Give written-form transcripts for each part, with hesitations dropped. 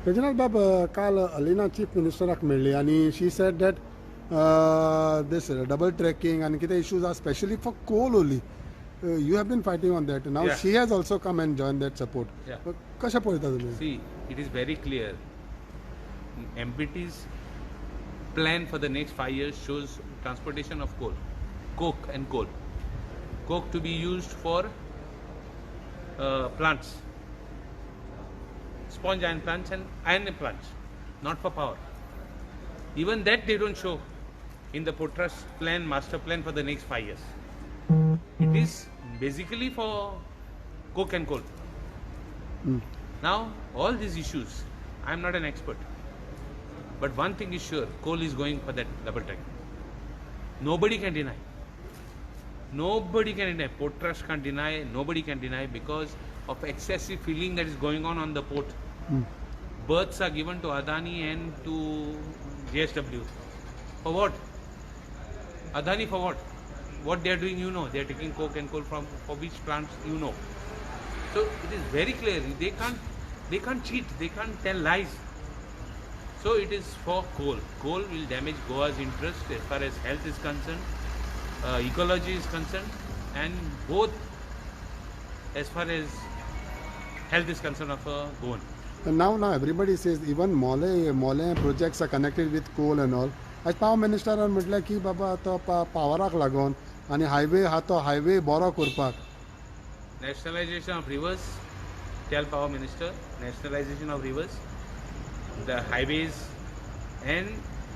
Rajinath Bab, काल Alina chief मिनिस्टराक मेळ्ळी आणि she said that this double tracking and कितें issues are specially for coal only. You have been fighting on that. Now Yeah. she has also come and joined that support. Yeah. कशें पळयता तुमी? See, it is very clear. MPT's plan for the next 5 years shows transportation of coal, coke and coal. Coke to be used for plants, sponge iron plants and iron plants, not for power. Even that they don't show in the Port Trust plan, master plan for the next 5 years. It is basically for coke and coal. Now, all these issues, I am not an expert. But one thing is sure, coal is going for that double track. Nobody can deny. Nobody can deny. Port Trust can't deny. Nobody can deny because of excessive filling that is going on the port. Berths are given to Adani and to JSW. For what? Adani for what? What they are doing, you know. They are taking coke and coal from for which plants, you know. So it is very clear. They can't cheat. They can't tell lies. So it is for coal. Coal will damage Goa's interest as far as health is concerned, ecology is concerned, and both as far as health is concerned of Goan. And now everybody says even Mole projects are connected with coal and all. आज power मिनिस्टरान म्हटलें की बाबा तो पावराक लागून आनी highway हा तो highway बरो करपाक. Nationalization of rivers, tell Power Minister, nationalization of rivers, the highways and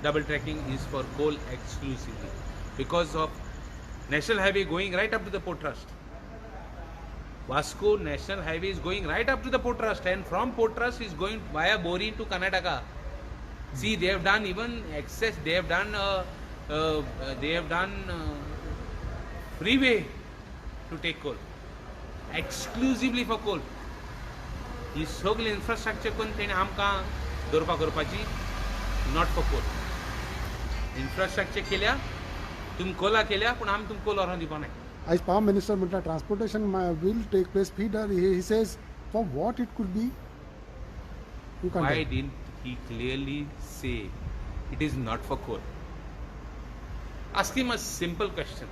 double tracking is for coal exclusively because of National Highway going right up to the Port Trust. Vasco National Highway is going right up to the Port Trust and from Port Trust is going via Bori to Karnataka. See, they have done even access, they have done freeway to take coal. Exclusively for coal. ही सगळी infrastructure करून तेणें आमकां दवरपा करपाची not for coal. Infrastructure केल्या तुमी Cola केल्या पूण आमी तुमकां कोल व्हरोन दिवपा नाय. आज पावर मिनिस्टर म्हटलं transportation will take place feeder he says for what it could be. You can't Why tell. didn't he clearly say it is not for coal? Ask him a simple question.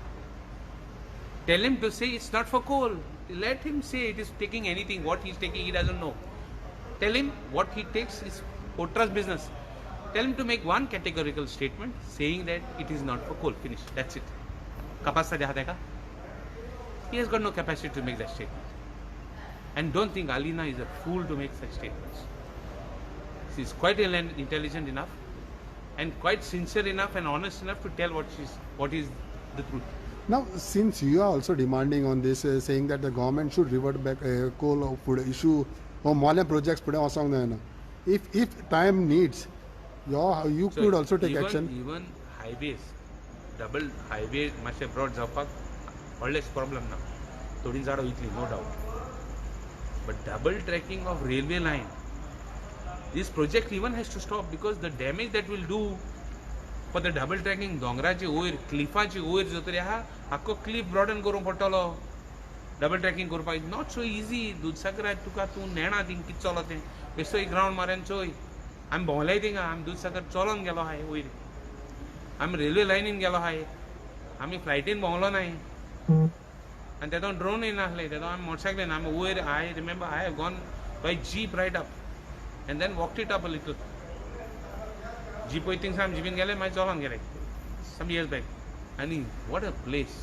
Tell him to say it's not for coal. Let him say it is taking anything. What he's taking, he doesn't know. Tell him what he takes is Port Trust business. Tell him to make one categorical statement saying that it is not for coal. Finish. That's it. Capacity hai ka? He has got no capacity to make that statement. And don't think Alina is a fool to make such statements. She is quite intelligent enough and quite sincere enough and honest enough to tell what is the truth. Now, since you are also demanding on this, saying that the government should revert back coal issue or Mole projects, if time needs, you could also take action. Even highways, double highway must have brought Zapak, always problem now. Todin Zara weekly, no doubt. But double tracking of railway line, this project even has to stop because the damage that will do for the double tracking दोंगराचे वयर क्लिफाचे वयर जो तरी आहा आख्खो Cliff broaden करूंक पडटलो double tracking करपाक is not so easy. दूदसागरात तुका तूं नेणा थिंग कितें चलो तें बेश्टो एक ग्रावंड मारन चोय. आमी भोंवल्याय थिंगा आमी दूदसागर चलोन गेलो हाय वयर. आमी रेल्वे लायनीन गेलो हाय. आमी फ्लायटीन भोंवलो नाय आनी तेदो ड्रोन नासले तेदो आमी मोटरसायकलीन आमी वयर. I remember I have gone by jeep right up and then walked it up a little. Jeep waiting some jeepin gele my chalon gele some years back. And what a place.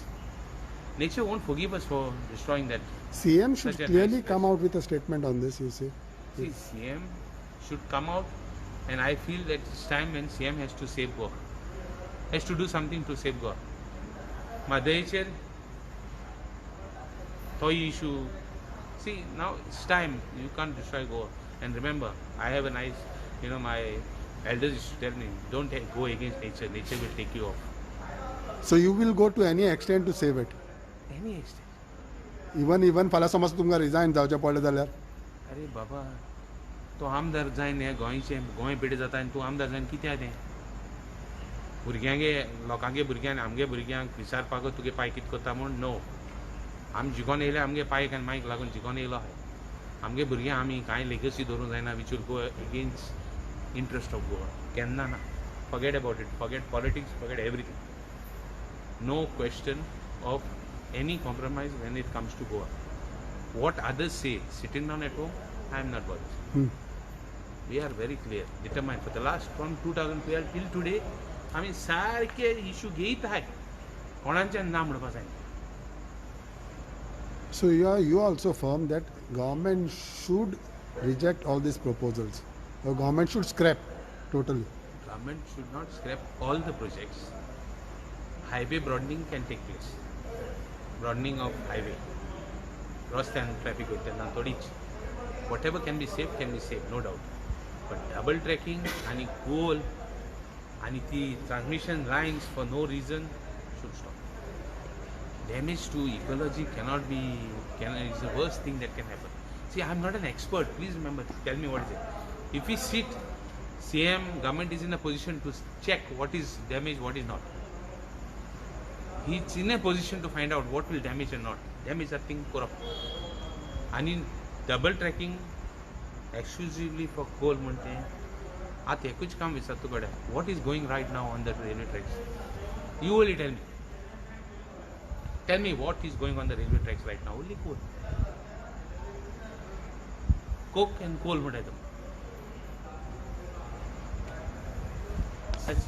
Nature won't forgive us for destroying that. CM should Such a clearly nice come out with a statement on this, you see. See, CM should come out and I feel that it's time when CM has to save Goa. Has to do something to save Goa. Madaicher, toy issue. See, now it's time. You can't destroy Goa. And remember, I have a nice, my elders used to tell me, don't go against nature. Nature will take you off. So you will go to any extent to save it. Any extent. Even फाल्यां समज तुमकां resign जावचें पडलें जाल्यार. अरे बाबा, तो आमदार जायन हे गोंय पेड जाता आनी तूं आमदार जायन कितें तें? भुरग्यांगे लोकांगे भुरग्यांक आमगे भुरग्यांक विचारपाक तुगे पांय कितें करता म्हूण नो. आमी जिखोन येयले आमगे पांय आनी मांयक लागून जिखोन येयलो आहाय. आमगे भुरग्यां आमी कांय लेगसी दवरूंक जायना which will go against interest of Goa केन्ना ना forget about it forget politics forget everything no question of any compromise when it comes to Goa. What others say sitting down at home, I am not bothered. We are very clear, determined for the last from 2012 till today. I mean, सारखे issue घेत आहे कोणाचे ना म्हणपाक जायना. So you also firm that government should reject all these proposals. Or government should scrap totally. Government should not scrap all the projects. Highway broadening can take place. Broadening of highway. रस्त्यान traffic होता ना थोडीच. Whatever can be saved, no doubt. But double tracking and coal and the transmission lines for no reason should stop. Damage to ecology is the worst thing that can happen. See, I am not an expert. Please remember, tell me what is it. If we sit, CM government is in a position to check what is damaged, what is not. He's in a position to find out what will damage and not. Damage that thing corrupt. And in double tracking exclusively for coal mountain, आता कुछ काम विचारतो कडे. What is going right now on the railway tracks? You only tell me. Tell me what is going on the railway tracks right now. Only coal. Coke and coal, what are them? Such